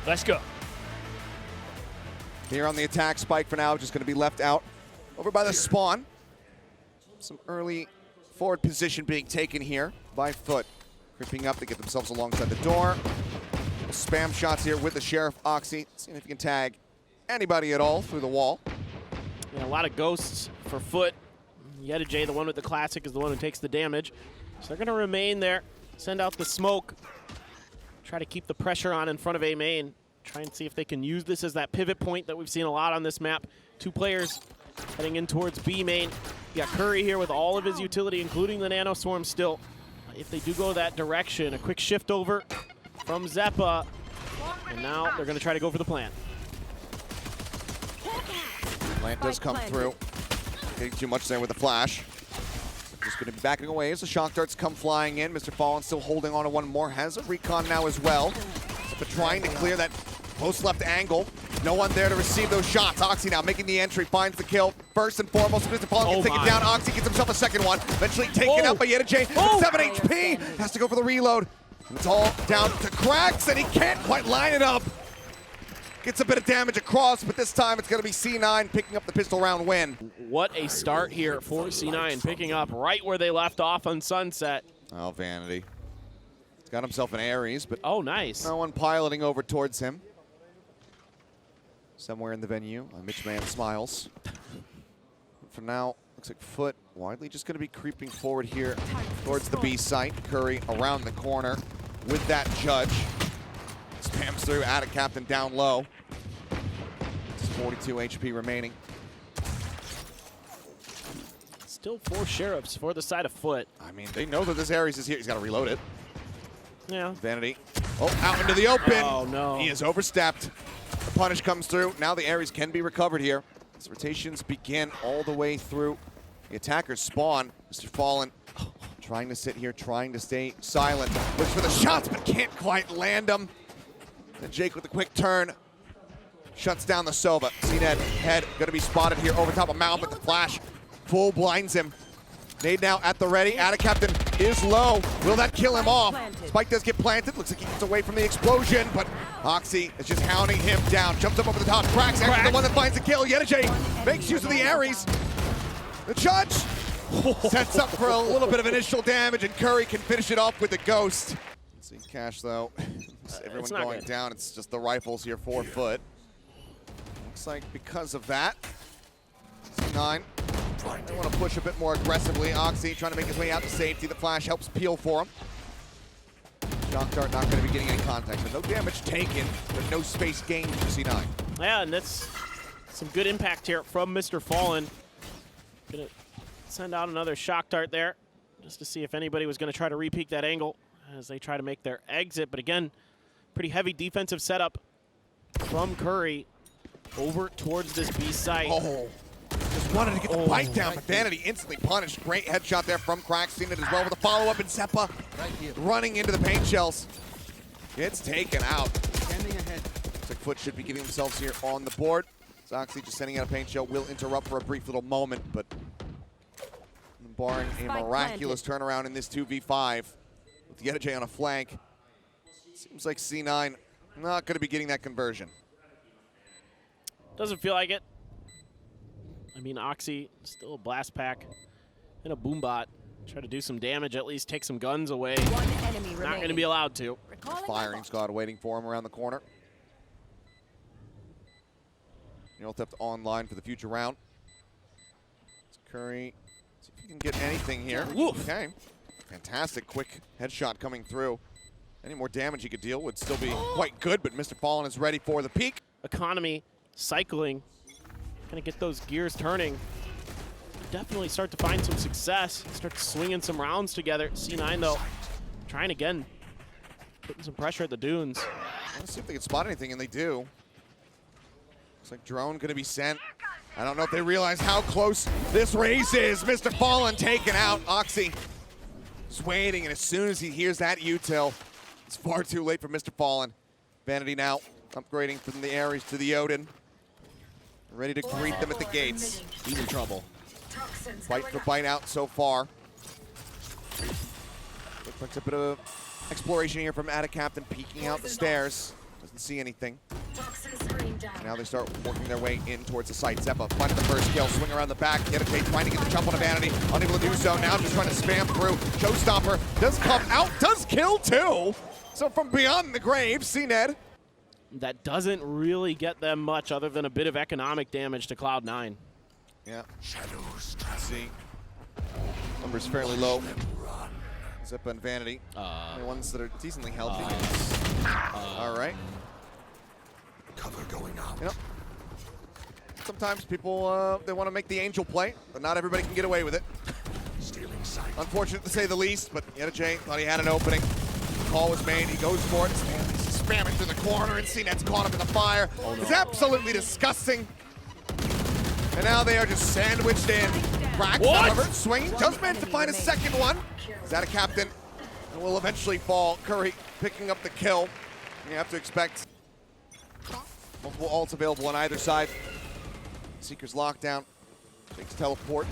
Let's go. Here on the attack, Spike for now, just going to be left out over by the spawn. Some early forward position being taken here by FUT. Creeping up to get themselves alongside the door. Spam shots here with the Sheriff Oxy. Seeing if he can tag anybody at all through the wall. Yeah, a lot of ghosts for FUT. yetujey, the one with the classic, is the one who takes the damage. So they're going to remain there, send out the smoke, try to keep the pressure on in front of A main. Try and see if they can use this as that pivot point that we've seen a lot on this map. Two players heading in towards B main. You got Curry here with all of his utility, including the Nano Swarm still. If they do go that direction, a quick shift over from Xeppaa. And now they're going to try to go for the plant. Plant does come through. Getting too much there with the flash. Just going to be backing away as the shock darts come flying in. MrFaliN still holding on to one more. Has a recon now as well. But trying to clear that close left angle. No one there to receive those shots. Oxy now making the entry, finds the kill. First and foremost, MrFaliN can take it down. Oxy gets himself a second one. Eventually taken out by yetujey. 7 HP. Has to go for the reload. And it's all down to qRaxs, and he can't quite line it up. Gets a bit of damage across, but this time it's going to be C9 picking up the pistol round win. What a start here for C9, picking up right where they left off on Sunset. Oh, Vanity. He's got himself an Ares, but oh, nice. No one piloting over towards him. Somewhere in the venue, Mitchman smiles. For now, looks like FUT widely just going to be creeping forward here towards the B site. Curry around the corner with that judge. Spams through, AtaKaptan down low. It's 42 HP remaining. Still 4 sheriffs for the side of FUT. I mean, they know that this Ares is here. He's got to reload it. Yeah. Vanity. Oh, out into the open. Oh, no. He is overstepped. The punish comes through. Now the Ares can be recovered here. As rotations begin all the way through. The attackers spawn. MrFaliN trying to sit here, trying to stay silent. Looks for the shots, but can't quite land them. And Jake with a quick turn shuts down the Sova. cNed head going to be spotted here over top of Mount, but the flash full blinds him. Nade now at the ready. AtaKaptan is low. Will that kill him off? Spike does get planted. Looks like he gets away from the explosion, but Oxy is just hounding him down. Jumps up over the top. qRaxs actually the one that finds the kill. yetujey makes use of the Ares. The judge sets up for a little bit of initial damage, and Curry can finish it off with the ghost. Let's see Cash though. Everyone going down. It's just the rifles here for FUT. Looks like because of that, C9 they want to push a bit more aggressively. Oxy trying to make his way out to safety. The flash helps peel for him. Shock dart not going to be getting any contact, but no damage taken, but no space gained for C9. Yeah, and that's some good impact here from MrFaliN. Gonna send out another shock dart there, just to see if anybody was going to try to re-peek that angle as they try to make their exit. But again, pretty heavy defensive setup from Curry over towards this B site. Oh. Just wanted to get the bite down, but Vanity instantly punished. Great headshot there from qRaxs. Seen it as well with a follow-up, and Xeppaa running into the paint shells. Gets taken out. Looks like FUT should be getting themselves here on the board. Oxy just sending out a paint shell will interrupt for a brief little moment, but barring a miraculous turnaround in this 2v5 with yetujey on a flank, seems like C9 not going to be getting that conversion. Doesn't feel like it. I mean, Oxy, still a blast pack and a boom bot. Try to do some damage, at least take some guns away. Not going to be allowed to. Firing squad waiting for him around the corner. Theft online for the future round. It's Curry. See if he can get anything here. Oof. Okay. Fantastic quick headshot coming through. Any more damage he could deal would still be quite good, but MrFaliN is ready for the peak. Economy, cycling, kind of get those gears turning. Definitely start to find some success. Start swinging some rounds together. C9 though, trying again, putting some pressure at the dunes. Let's see if they can spot anything, and they do. Looks like drone going to be sent. I don't know if they realize how close this race is. MrFaliN taken out. Oxy is waiting, and as soon as he hears that util, it's far too late for MrFaliN. Vanity now upgrading from the Ares to the Odin. Ready to greet them at the gates. He's in trouble. Fight for bite out so far. Looks like a bit of exploration here from AtaKaptan, peeking out the stairs. Doesn't see anything. Now they start working their way in towards the site. Xeppaa finding the first kill, swing around the back. yetujey trying to get the jump on a vanity, unable to do so. Now just trying to spam through. Showstopper does come out, does kill too. So from beyond the grave, cNed. That doesn't really get them much other than a bit of economic damage to Cloud9. Yeah. Shadows. See. Numbers fairly low. Xeppaa and vanity. The ones that are decently healthy. All right. Cover going out. You know, sometimes people they want to make the angel play, but not everybody can get away with it. Stealing sight. Unfortunate to say the least, but yetujey thought he had an opening. The call was made. He goes for it. He's spamming through the corner, and cNed's caught up in the fire. Oh, no. It's absolutely disgusting. And now they are just sandwiched in. qRaxs, however, swinging, does manage to find a second one. AtaKaptan will eventually fall. Curry picking up the kill. You have to expect multiple ults available on either side. Seeker's lockdown. Takes teleport.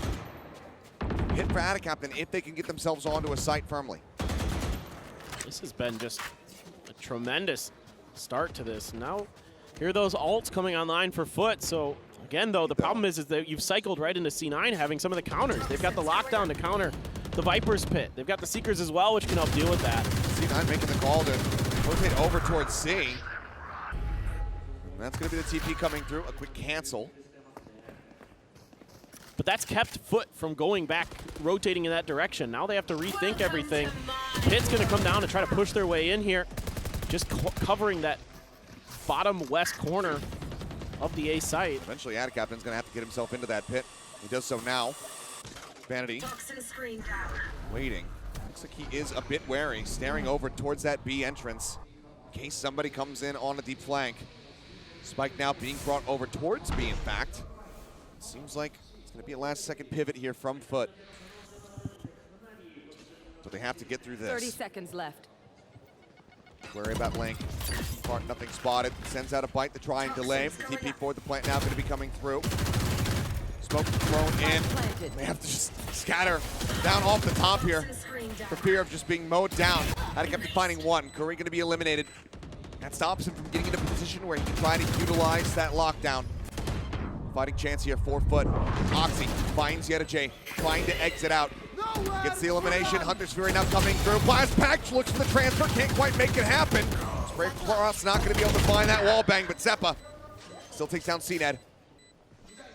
Hit for AtaKaptan if they can get themselves onto a site firmly. This has been just a tremendous start to this. Now, here are those ults coming online for FUT. So, again, though, the problem is that you've cycled right into C9 having some of the counters. They've got the lockdown to counter the Viper's Pit. They've got the Seekers as well, which can help deal with that. C9 making the call to rotate over towards C. And that's going to be the TP coming through. A quick cancel. But that's kept FUT from going back, rotating in that direction. Now they have to rethink everything. Pit's going to come down and try to push their way in here. Just covering that bottom west corner of the A site. Eventually, AtaKaptan's going to have to get himself into that pit. He does so now. vanity waiting. Looks like he is a bit wary, staring over towards that B entrance in case somebody comes in on a deep flank. Spike now being brought over towards B, in fact. Seems like it's going to be a last-second pivot here from FUT. So they have to get through this. 30 seconds left. Worry about Link. Part nothing spotted. Sends out a bite to try and delay. The TP for the plant now going to be coming through. Smoke thrown in. They have to just scatter down off the top here for fear of just being mowed down. AtaKaptan finding one. Curry going to be eliminated. That stops him from getting into a position where he can try to utilize that lockdown. Fighting chance here for FUT. Oxy finds yetujey, trying to exit out. Gets the elimination. Hunter's Fury now coming through. Blast Patch looks for the transfer, can't quite make it happen. Spray Cross not going to be able to find that wall bang, but Xeppaa still takes down cNed.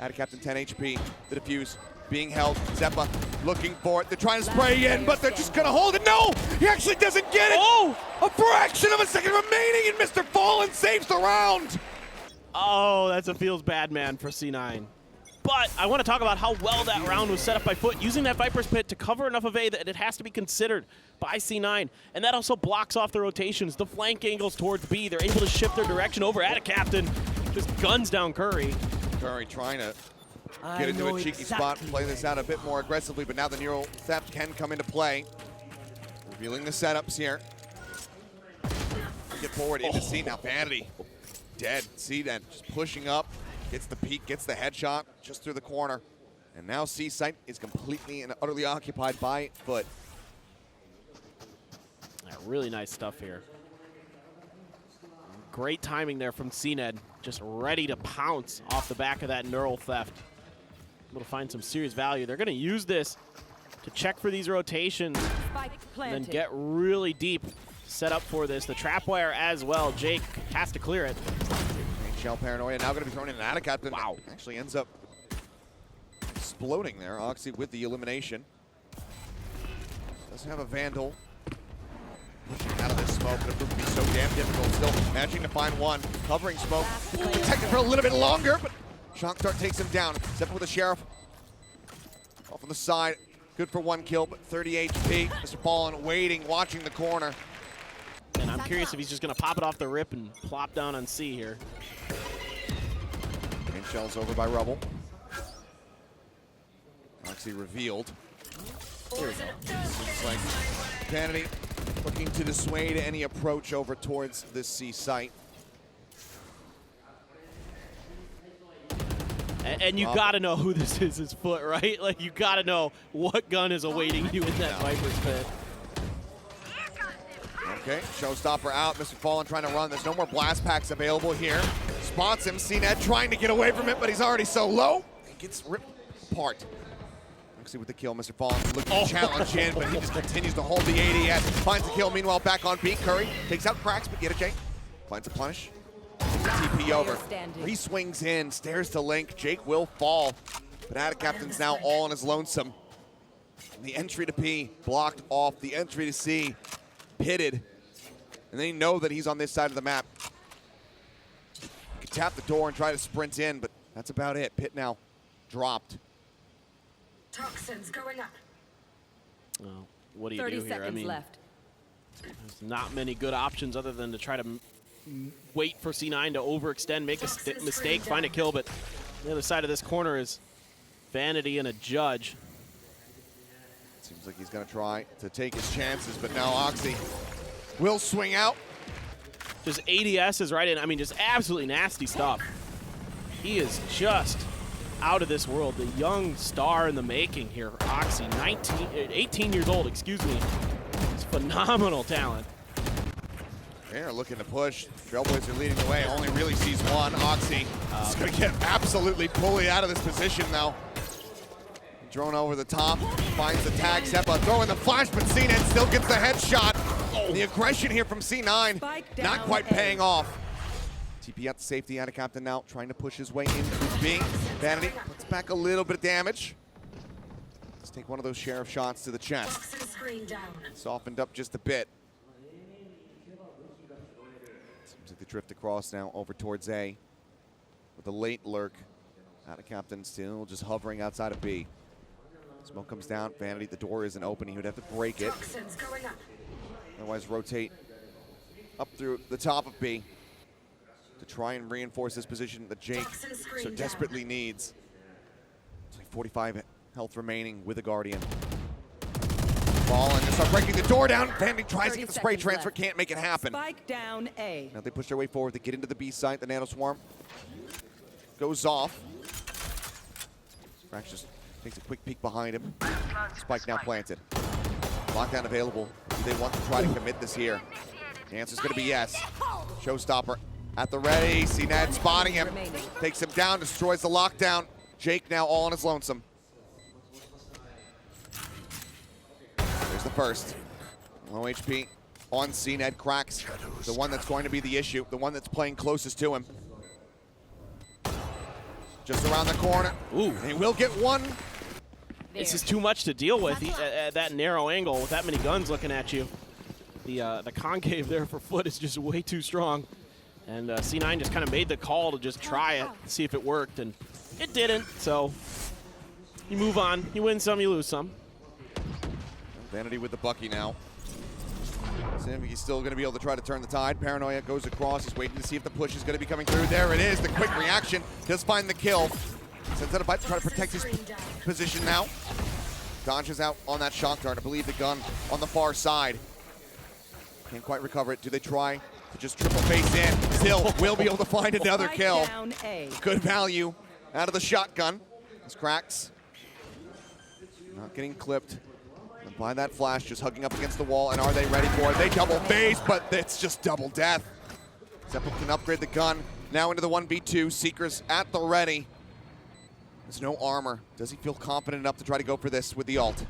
AtaKaptan 10 HP. The defuse being held. Xeppaa looking for it. They're trying to spray in, but they're just going to hold it. No! He actually doesn't get it! Oh! A fraction of a second remaining, and MrFaliN saves the round! Oh, that's a feels bad man for C9. But I want to talk about how well that round was set up by FUT, using that Viper's Pit to cover enough of A that it has to be considered by C9. And that also blocks off the rotations, the flank angles towards B. They're able to shift their direction over. AtaKaptan just guns down Curry. Curry trying to get into a cheeky spot, play this out a bit more aggressively, but now the neural theft can come into play. Revealing the setups here. Get forward into C now. Vanity dead. cNed just pushing up. Gets the peek, gets the headshot just through the corner. And now C site is completely and utterly occupied by FUT. Yeah, really nice stuff here. Great timing there from cNed. Just ready to pounce off the back of that neural theft. Able to find some serious value. They're going to use this to check for these rotations and then get really deep set up for this. The trap wire as well. Jake has to clear it. Shell Paranoia now going to be thrown in an AtaKaptan. Wow. Actually ends up exploding there. Oxy with the elimination. Doesn't have a Vandal. Pushing out of this smoke, but it proved to be so damn difficult. Still managing to find one. Covering smoke. Protected for a little bit longer, but Shock Dart takes him down. Xeppaa with the Sheriff. Off on the side. Good for one kill, but 30 HP. MrFaliN waiting, watching the corner. And I'm curious if he's just going to pop it off the rip and plop down on C here. Main shell's over by Rubble. Oxy revealed. There we go. Seems like Vanity looking to dissuade any approach over towards this C site. And you got to know who this is FUT, right? Like, you got to know what gun is awaiting you in that Viper's Pit. Okay, showstopper out. MrFaliN trying to run. There's no more blast packs available here. Spots him. cNed trying to get away from it, but he's already so low. He gets ripped apart. With the kill, MrFaliN looking to challenge in, but he just continues to hold the ADS. Finds the kill, meanwhile back on beat. Curry takes out qRaxs, but yetujey finds a punish. TP over. Re-swings in, stares to Link. Jake will fall, but AtaKaptan's now all on his lonesome. And the entry to P blocked off, the entry to C pitted. And they know that he's on this side of the map. You can tap the door and try to sprint in, but that's about it. Pit now dropped. Toxins going up. Well, what do you do here? I mean, left. there's not many good options other than to try to wait for C9 to overextend, make a mistake, find a kill, but the other side of this corner is Vanity and a Judge. Seems like he's going to try to take his chances, but now Oxy will swing out. Just ADS is right in. I mean, just absolutely nasty stuff. He is just out of this world. The young star in the making here, Oxy, 18 years old, excuse me. It's phenomenal talent. They're looking to push. Trailblazer leading the way, only really sees one. Oxy is going to get absolutely bullied out of this position now. Drone over the top, finds the tag. Xeppaa throwing the flash, but cNed still gets the headshot. The aggression here from C9, not quite paying off. TP out the safety. AtaKaptan now trying to push his way into B. Vanity puts back a little bit of damage. Let's take one of those sheriff shots to the chest. Softened up just a bit. Seems like they drift across now over towards A with a late lurk. AtaKaptan still just hovering outside of B. Smoke comes down. Vanity, the door isn't open. He would have to break it. Otherwise, rotate up through the top of B to try and reinforce this position that Jake so desperately needs. It's like 45 health remaining with a Guardian. FUT just start breaking the door down. Vanity tries to get the spray transfer, can't make it happen. Spike down A. Now they push their way forward. They get into the B site. The Nano Swarm goes off. qRaxs just takes a quick peek behind him. Spike now planted. Lockdown available. Do they want to try to commit this here? The answer's going to be yes. Showstopper at the ready. cNed spotting him. Takes him down, destroys the lockdown. Jake now all on his lonesome. There's the first. Low HP on cNed. qRaxs, the one that's going to be the issue, the one that's playing closest to him. Just around the corner. Ooh. And he will get one. This is too much to deal with at that narrow angle with that many guns looking at you. The concave there for FUT is just way too strong. And C9 just kind of made the call to just try it, see if it worked, and it didn't. So you move on. You win some, you lose some. Vanity with the Bucky now. He's still going to be able to try to turn the tide. Paranoia goes across. He's waiting to see if the push is going to be coming through. There it is. The quick reaction. Does find the kill. Sends out a bite to try to protect his position now. Dodges out on that shock dart. I believe the gun on the far side. Can't quite recover it. Do they try to just triple face in? Still will be able to find another kill. Good value out of the shotgun. As qRaxs not getting clipped by that flash, just hugging up against the wall. And are they ready for it? They double face, but it's just double death. Xeppaa can upgrade the gun. Now into the 1v2. Seekers at the ready. There's no armor. Does he feel confident enough to try to go for this with the ult?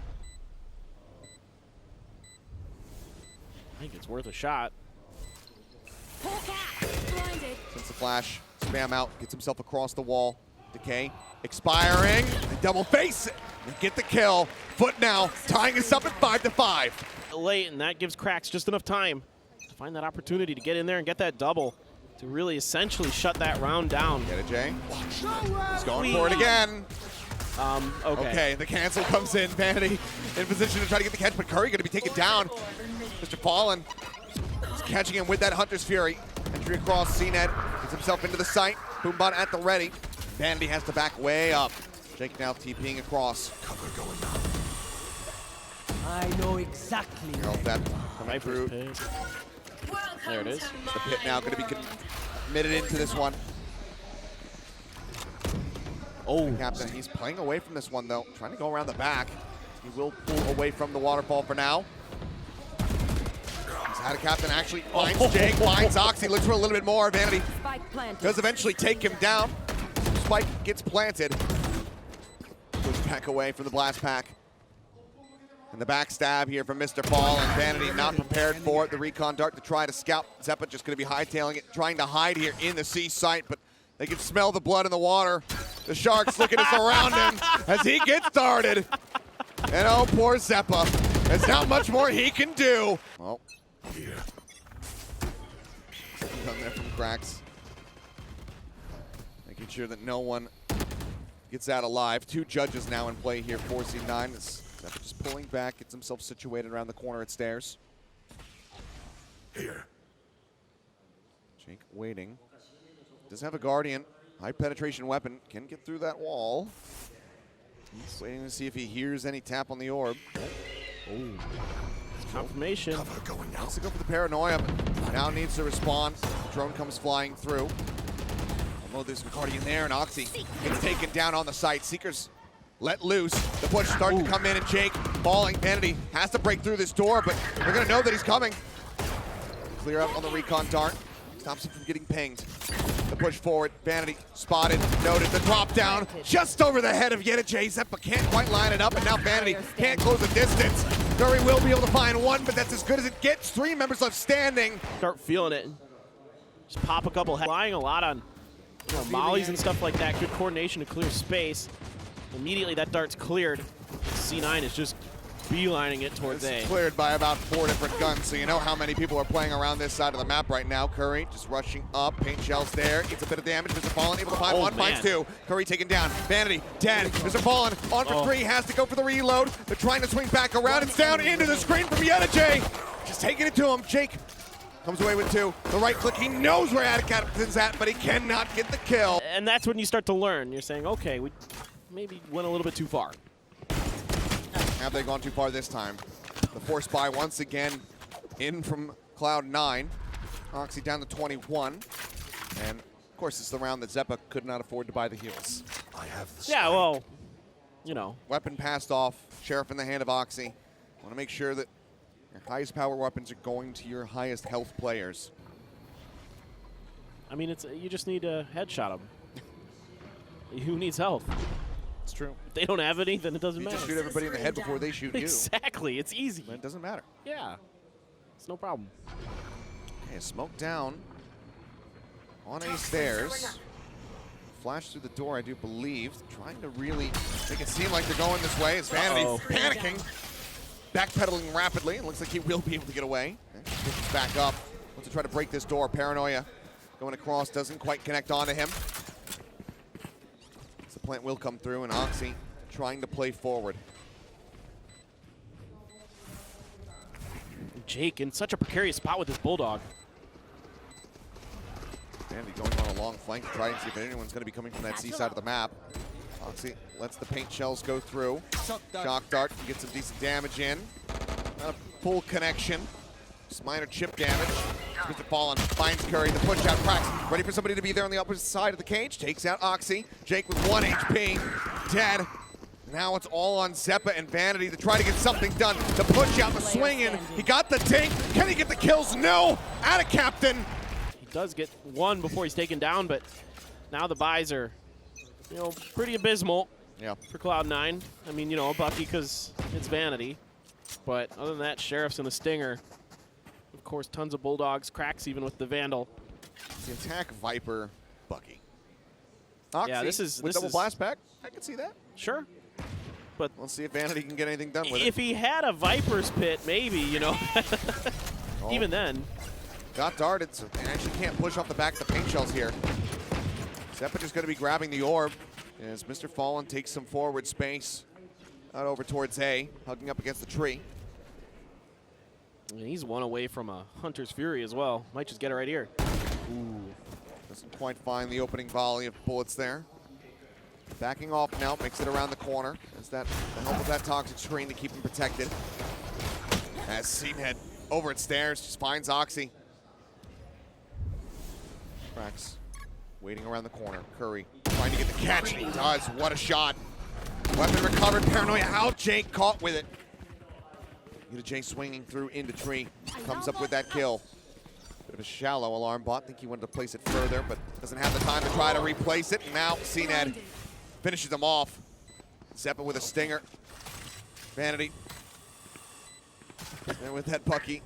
I think it's worth a shot. Sends the flash, spam out, gets himself across the wall. Decay, expiring, and double face it, and get the kill. FUT now, tying us up at 5-5. Late, and that gives qRaxs just enough time to find that opportunity to get in there and get that double to really essentially shut that round down. yetujey. He's going for it again. Okay. The cancel comes in. Vanity in position to try to get the catch, but Curry going to be taken down. MrFaliN is catching him with that Hunter's Fury. Entry across, cNed gets himself into the site. Boombot at the ready. Vanity has to back way up. Jake now TPing across. Cover going up. I know exactly. That coming through. There it is. The pit now going to be committed into this one. Oh, Captain, he's playing away from this one though. Trying to go around the back. He will pull away from the waterfall for now. He's AtaKaptan actually finds Jake, finds Oxy, looks for a little bit more. Vanity Spike planted. does eventually take him down. Spike gets planted. Push back away from the blast pack. And the backstab here from MrFaliN, and Vanity not prepared for it. The recon dart to try to scout. Xeppaa just going to be hightailing it, trying to hide here in the C site, but they can smell the blood in the water. The Sharks looking to surround him as he gets darted. And oh, poor Xeppaa. There's not much more he can do. Well, Here. done there from qRaxs. Making sure that no one gets out alive. 2 judges now in play here for C9. Xeppaa just pulling back, gets himself situated around the corner at stairs. Here. Jake waiting. Does have a Guardian. High penetration weapon. Can get through that wall. He's waiting to see if he hears any tap on the orb. Confirmation. Cover going out. Wants to go for the paranoia, but now needs to respond. Drone comes flying through. Although there's a Guardian there, and Oxy gets taken down on the site. Seekers let loose. The push starting to come in, and Jake falling. Vanity has to break through this door, but they're going to know that he's coming. Clear up on the recon dart. Stops him from getting pinged. The push forward. Vanity spotted, noted the drop down just over the head of yetujey. Xeppaa can't quite line it up, and now Vanity can't close the distance. Curry will be able to find one, but that's as good as it gets. 3 members left standing. Start feeling it. Just pop a couple. Relying a lot on mollies and stuff like that. Good coordination to clear space. Immediately that dart's cleared. C9 is just beelining it towards A. Cleared by about 4 different guns, so you know how many people are playing around this side of the map right now. Curry just rushing up, paint shells there, gets a bit of damage. MrFaliN able to find one, finds 2. Curry taken down, Vanity dead. MrFaliN on for 3, has to go for the reload. They're trying to swing back around. It's down into the screen from yetujey. Just taking it to him. Jake comes away with 2. The right click, he knows where AtaKaptan's at, but he cannot get the kill. And that's when you start to learn. You're saying, okay, we maybe went a little bit too far. Have they gone too far this time? The force buy once again in from Cloud9. Oxy down to 21. And of course it's the round that Xeppaa could not afford to buy the heals. I have the Yeah, spike. well, you know. Weapon passed off. Sheriff in the hand of Oxy. Want to make sure that your highest power weapons are going to your highest health players. I mean, it's you just need to headshot them. Who needs health? It's true. If they don't have any, then it doesn't You matter. just shoot everybody in the head before they shoot you. Exactly. It's easy. Then it doesn't matter. Yeah. It's no problem. Okay, smoke down on A stairs. Flash through the door, I do believe. Trying to really make it seem like they're going this way. It's Vanity panicking. Backpedaling rapidly. It looks like he will be able to get away. Picks back up. Wants to try to break this door. Paranoia going across. Doesn't quite connect onto him. The plant will come through, and Oxy trying to play forward. Jake in such a precarious spot with his Bulldog. Vanity going on a long flank to try and see if anyone's going to be coming from that C side of the map. Oxy lets the paint shells go through. Shock dart can get some decent damage in. Not a full connection. Just minor chip damage. MrFaliN finds Curry. The push out qRaxs. Ready for somebody to be there on the opposite side of the cage. Takes out Oxy. Jake with 1 HP. Dead. Now it's all on Xeppaa and Vanity to try to get something done. The push out, the swing in. He got the take. Can he get the kills? No. AtaKaptan. He does get 1 before he's taken down, but now the buys are, pretty abysmal for Cloud9. I mean, a Bucky because it's Vanity. But other than that, Sheriff's and the Stinger. Of course, tons of Bulldogs, qRaxs even with the Vandal. The attack Viper Bucky. Oxy Yeah, this is double blast pack. I can see that. Sure. But Let's see if Vanity can get anything done with if he had a Viper's Pit, maybe, even then. Got darted, so they actually can't push off the back of the paint shells here. Xeppaa just going to be grabbing the orb as MrFaliN takes some forward space out over towards A, hugging up against the tree. And he's 1 away from a Hunter's Fury as well. Might just get it right here. Ooh. Doesn't quite find the opening volley of bullets there. Backing off now, makes it around the corner. As that the help of that toxic screen to keep him protected. As cNed over at stairs, just finds Oxy. qRaxs waiting around the corner. Curry trying to get the catch, and he does. What a shot. Weapon recovered, Paranoia out. Jake caught with it. yetujey swinging through into tree. Comes up with that kill. Bit of a shallow alarm bot. Think he wanted to place it further, but doesn't have the time to try to replace it. And now cNed finishes him off. Xeppaa with a stinger. Vanity. And with that Pucky,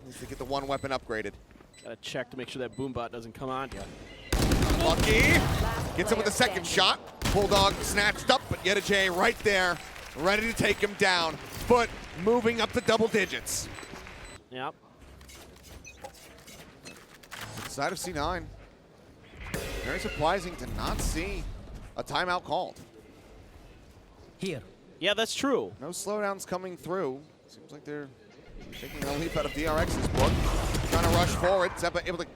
needs to get the one weapon upgraded. Gotta check to make sure that boom bot doesn't come on yet. Pucky gets him with the second shot. Bulldog snatched up, but yetujey right there, ready to take him down. FUT moving up to double digits. Yep. Side of C9. Very surprising to not see a timeout called. Here. Yeah, that's true. No slowdowns coming through. Seems like they're taking a leap out of qRaxs's book. Trying to rush forward. Xeppaa able to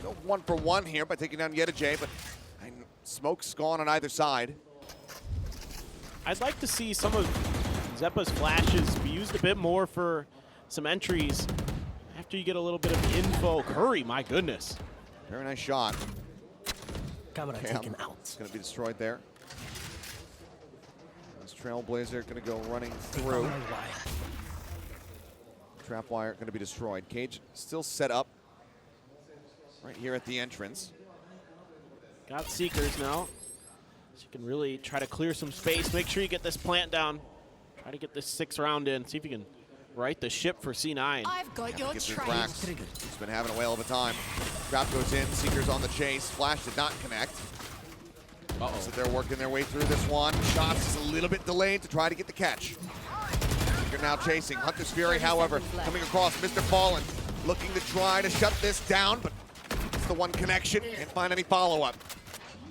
go 1-for-1 here by taking down yetujey, but smoke's gone on either side. I'd like to see some of Xeppaa's flashes be used a bit more for some entries after you get a little bit of info. Curry, my goodness. Very nice shot. Camera taken out. It's going to be destroyed there. This Trailblazer going to go running through. Trap wire going to be destroyed. Cage still set up right here at the entrance. Got Seekers now. So you can really try to clear some space. Make sure you get this plant down. Try to get this 6th round in. See if you can right the ship for C9. I've got your train. qRaxs. He's been having a whale of a time. Trap goes in. Seekers on the chase. Flash did not connect. So they're working their way through this one. Shots is a little bit delayed to try to get the catch. They're now chasing. Hunter's Fury, however, coming across. MrFaliN looking to try to shut this down, but it's the one connection. Can't find any follow-up.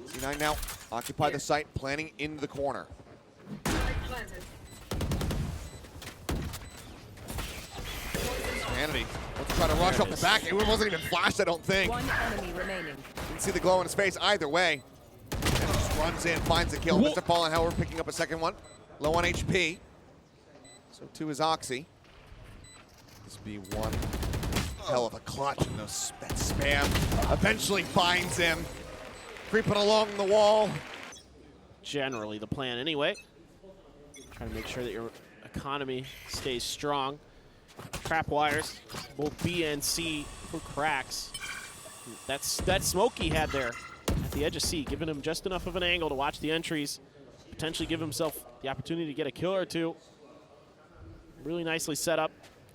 C9 now occupy the site, planning into the corner. Vanity, let's try to rush off the back. It wasn't even flashed, I don't think. One enemy remaining. Didn't see the glow in his face either way. And just runs in, finds the kill. MrFaliN, however, picking up a second one. Low on HP. So too is Oxy. This be one hell of a clutch, and that spam eventually finds him. Creeping along the wall. Generally the plan anyway. Trying to make sure that your economy stays strong. Trap wires, both B and C for qRaxs. That smoke he had there at the edge of C, giving him just enough of an angle to watch the entries, potentially give himself the opportunity to get a kill or two. Really nicely set up.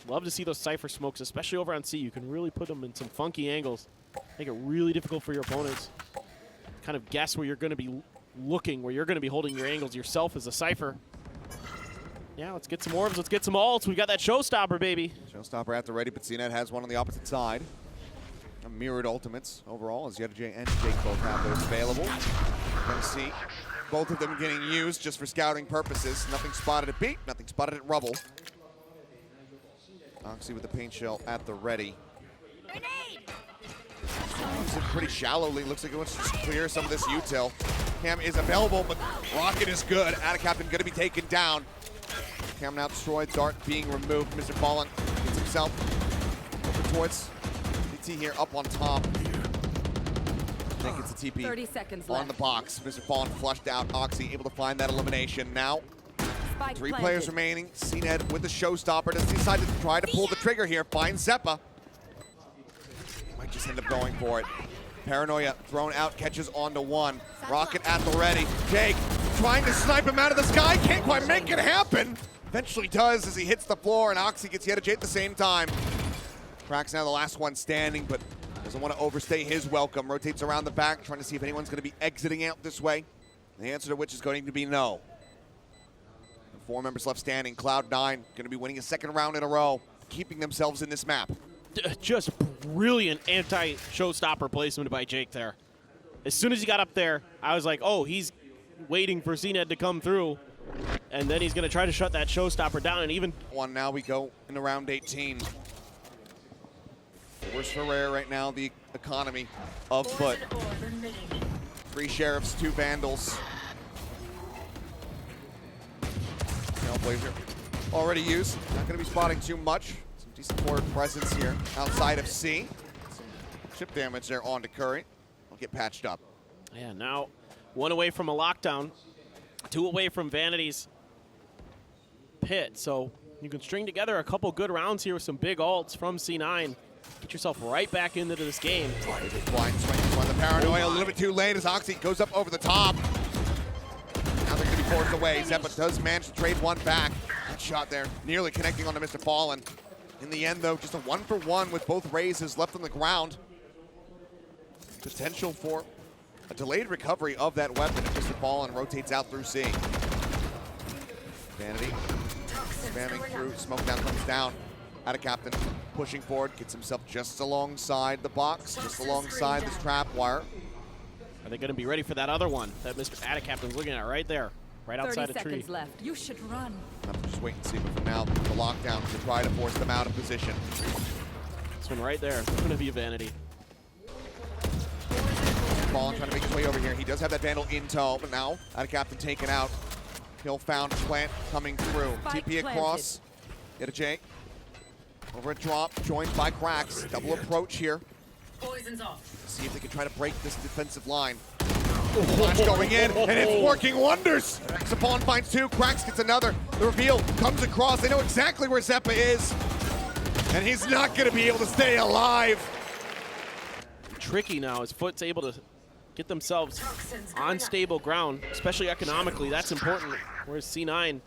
Love to see those Cypher smokes, especially over on C. You can really put them in some funky angles. Make it really difficult for your opponents. Kind of guess where you're going to be looking, where you're going to be holding your angles yourself as a Cypher. Yeah, let's get some orbs, let's get some ults. We got that showstopper, baby. Showstopper at the ready, but cNed has one on the opposite side. Mirrored ultimates overall, as yetujey and Jake both have those available. You're going to see both of them getting used just for scouting purposes. Nothing spotted at B, nothing spotted at Rubble. Oxy with the paint shell at the ready. Moves it pretty shallowly. Looks like it wants to just clear some of this util. Cam is available, but Rocket is good. AtaKaptan going to be taken down. Cam now destroyed. Dart being removed. MrFaliN gets himself over towards DT here up on top. I think it's a TP 30 seconds on left. the box. MrFaliN flushed out. Oxy able to find that elimination. Now, Spike 3 planted. players remaining. cNed with the showstopper. Does he decide to try to pull the trigger here? Finds Xeppaa. Might just end up going for it. Paranoia thrown out, catches onto one. Rocket at the ready. Jake trying to snipe him out of the sky. Can't quite make it happen. Eventually does as he hits the floor, and Oxy gets yetujey at the same time. qRaxs now the last one standing, but doesn't want to overstay his welcome. Rotates around the back, trying to see if anyone's going to be exiting out this way. The answer to which is going to be no. 4 members left standing. Cloud9 going to be winning a 2nd round in a row, keeping themselves in this map. Just brilliant anti-showstopper placement by Jake there. As soon as he got up there, I was like, oh, he's waiting for cNed to come through, and then he's going to try to shut that showstopper down. And even one now we go into round 18. Worst for rare right now, the economy of FUT. 3 sheriffs, 2 vandals. Trailblazer already used. Not going to be spotting too much. Some decent forward presence here outside of C. Some chip damage there onto Curry. Will get patched up. yeah, now 1 away from a lockdown, 2 away from Vanity's pit. So, You can string together a couple good rounds here with some big ults from C9. Get yourself right back into this game. Blind swing on the paranoia, a little bit too late as Oxy goes up over the top. Now they're going to be forced away. Xeppaa does manage to trade one back. Good shot there, nearly connecting onto MrFaliN. In the end, though, just a 1-for-1 with both raises left on the ground. Potential for a delayed recovery of that weapon if MrFaliN rotates out through C. Vanity spamming through, smoke down comes down. AtaKaptan pushing forward, gets himself just alongside the box, just alongside this trap wire. Are they going to be ready for that other one that Mr. AtaKaptan's looking at right there, right outside a tree? 30 seconds left. You should run. Have to just wait and see, but for now, the lockdown to try to force them out of position. This one right there, it's going to be a Vanity. FUT trying to make his way over here. He does have that Vandal in tow, but now AtaKaptan taken out. Kill found, plant coming through. Spike TP across. Yetujey over a drop, joined by qRaxs. Double approach here. Poison's off. See if they can try to break this defensive line. Flash going in, and it's working wonders. MrFaliN finds two, qRaxs gets another. The reveal comes across. They know exactly where Xeppaa is, and he's not going to be able to stay alive. Tricky now as FUT's able to get themselves on stable ground, especially economically. That's important. Whereas C9,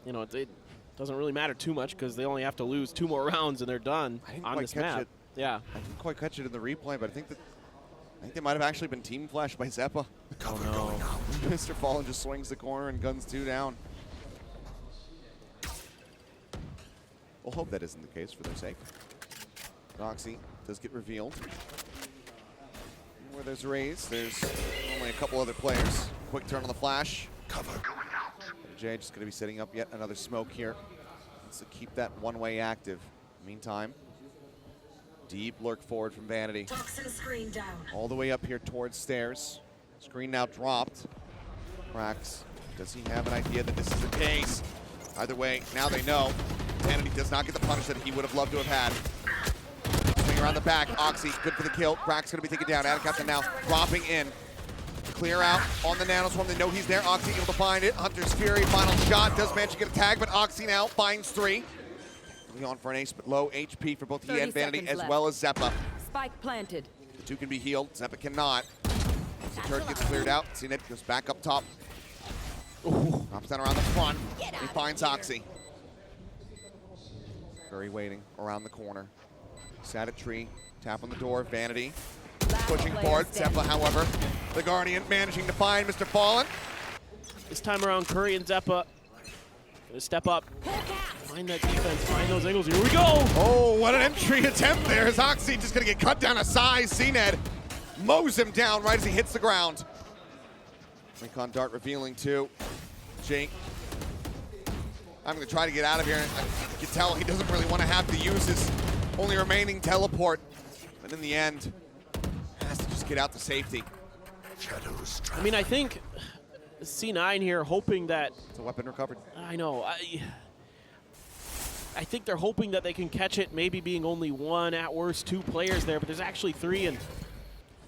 you know, it doesn't really matter too much because they only have to lose 2 more rounds and they're done on this map. It. Yeah. I didn't quite catch it in the replay, but I think they might have actually been team flashed by Xeppaa. Cover going out. MrFaliN just swings the corner and guns 2 down. We'll hope that isn't the case for their sake. Oxy does get revealed. Where there's Raze, there's only a couple other players. Quick turn on the flash. Cover going out. Jay just going to be setting up yet another smoke here. Needs to keep that one-way active. Meantime, deep lurk forward from Vanity. Toxin screen down. All the way up here towards stairs. Screen now dropped. qRaxs, does he have an idea that this is the case? Either way, now they know. Vanity does not get the punish that he would have loved to have had. Swing around the back, Oxy, good for the kill. qRaxs going to be taken down. AtaKaptan now dropping in. Clear out on the nanoswarm. They know he's there. Oxy able to find it. Hunter's Fury, final shot. Does manage to get a tag, but Oxy now finds 3. Going on for an ace, but low HP for both he and Vanity as well as Xeppaa. Spike planted. The 2 can be healed. Xeppaa cannot. The turret gets cleared out. cNed goes back up top. Drops down around the front. He finds Oxy. Curry waiting around the corner. Sat at tree. Tap on the door. Vanity pushing forward. Xeppaa, however, the Guardian managing to find MrFaliN. This time around, Curry and Xeppaa gonna step up. Find that defense, find those angles. Here we go! Oh, what an entry attempt there. Is Oxy just gonna get cut down a size. cNed mows him down right as he hits the ground. Recon dart revealing too. Jake, I'm gonna try to get out of here. I can tell he doesn't really want to have to use his only remaining teleport. But in the end, has to just get out to safety. Shadows I mean, I think C9 here hoping that... It's a weapon recovered. I know. I think they're hoping that they can catch it, maybe being only 1, at worst 2 players there, but there's actually 3, and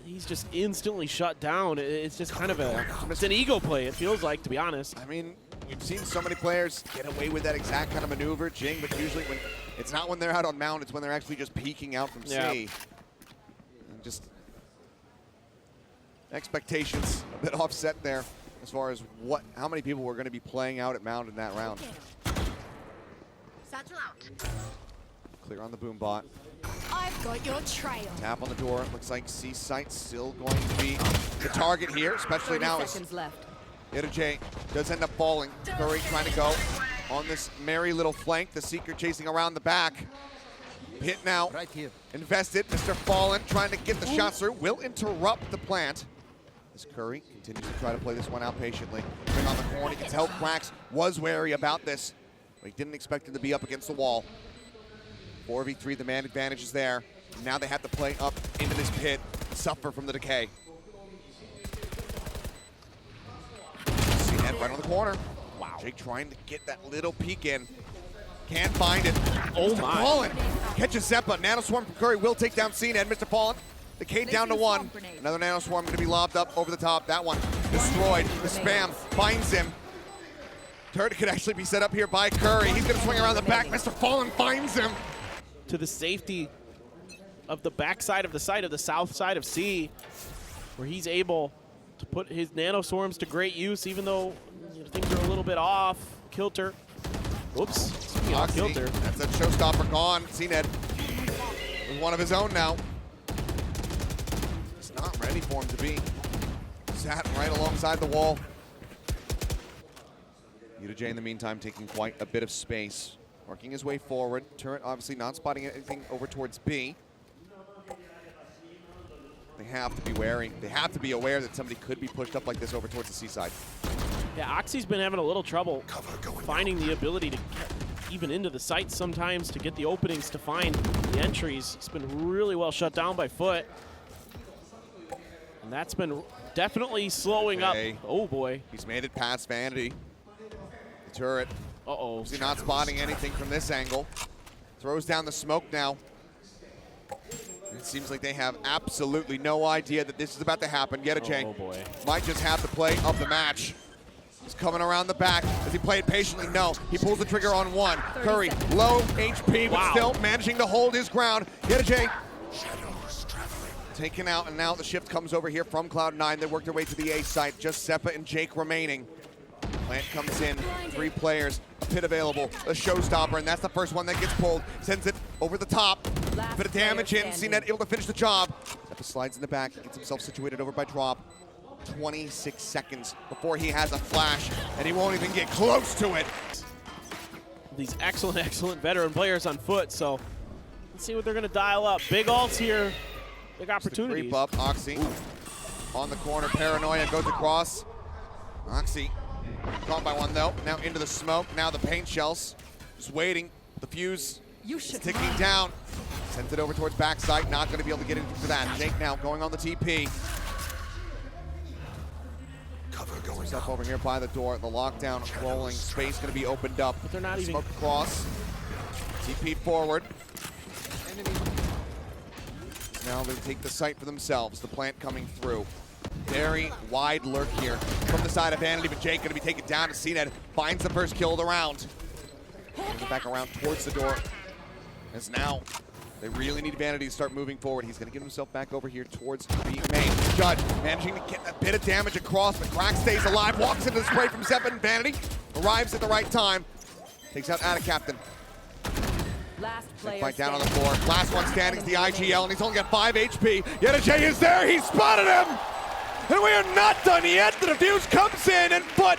he's just instantly shut down. It's just kind of it's an ego play, it feels like, to be honest. I mean, we've seen so many players get away with that exact kind of maneuver, Jing, but usually when it's not when they're out on mount, it's when they're actually just peeking out from Yeah. C. And just expectations a bit offset there as far as how many people were going to be playing out at mount in that round. Satchel out. Clear on the boom bot. I've got your trail. Tap on the door. Looks like C site's still going to be the target here, especially 30 now as seconds left. yetujey does end up falling. Curry trying to go on this merry little flank. The Seeker chasing around the back. Hit now. Right here. Invested. MrFaliN trying to get the shots through. Will interrupt the plant. As Curry continues to try to play this one out patiently. Bring on the corner. He can tell qRaxs was wary about this. But he didn't expect him to be up against the wall. 4v3, the man advantage is there. Now they have to play up into this pit, suffer from the decay. cNed right on the corner. Wow. Jake trying to get that little peek in. Can't find it. Oh my. MrFaliN catches Xeppaa. Nanoswarm from Curry will take down cNed. MrFaliN, the K down to 1. Another Nanoswarm going to be lobbed up over the top. That one destroyed. The spam finds him. Third could actually be set up here by Curry. He's gonna swing around the back. MrFaliN finds him. To the safety of the backside of the site of the south side of C, where he's able to put his nano swarms to great use, even though things are a little bit off kilter. Oops, speaking of kilter. That's a showstopper gone. cNed with one of his own now. It's not ready for him to be. Sat right alongside the wall. yetujey in the meantime taking quite a bit of space. Working his way forward. Turret obviously not spotting anything over towards B. They have to be wary. They have to be aware that somebody could be pushed up like this over towards the C side. Yeah, Oxy's been having a little trouble finding the ability to get even into the sites sometimes, to get the openings to find the entries. It's been really well shut down by FUT. And that's been definitely slowing up. Oh boy. He's made it past Vanity. The turret. Uh-oh. Is he not spotting anything from this angle? Throws down the smoke now. It seems like they have absolutely no idea that this is about to happen. yetujey oh boy. might just have the play of the match. He's coming around the back. Does he play it patiently? No. He pulls the trigger on one. Curry, low HP, but still managing to hold his ground. yetujey taken out, and now the shift comes over here from Cloud9. They work their way to the A site. Just Xeppaa and Jake remaining. Plant comes in, 3 players, a pit available, a showstopper, and that's the first one that gets pulled. Sends it over the top. Bit of damage in. cNed able to finish the job. Xeppaa slides in the back, gets himself situated over by drop. 26 seconds before he has a flash, and he won't even get close to it. These excellent, excellent veteran players on FUT, so let's see what they're gonna dial up. Big ults here, big opportunities. Creep up, Oxy on the corner, paranoia goes across. Oxy caught by one though, now into the smoke, now the paint shells, just waiting. The fuse is ticking down. Sends it over towards backside, not gonna be able to get into that. Jake now going on the TP. Himself over here by the door, the lockdown rolling, space gonna be opened up. But they're not even... Smoke across, TP forward. Now they take the site for themselves, the plant coming through. Very wide lurk here from the side of Vanity, but Jake gonna be taken down as cNed finds the first kill of the round. Brings it back around towards the door. As now, they really need Vanity to start moving forward. He's gonna get himself back over here towards the main. Judge managing to get a bit of damage across, but qRaxs stays alive, walks into the spray from Xeppaa, and Vanity arrives at the right time. Takes out AtaKaptan. Last player Fight down on the floor. Last one standing is the IGL, and he's only got 5 HP. yetujey is there, he spotted him! And we are not done yet. The defuse comes in, and FUT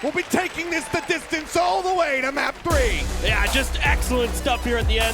will be taking this the distance all the way to map 3. Yeah, just excellent stuff here at the end.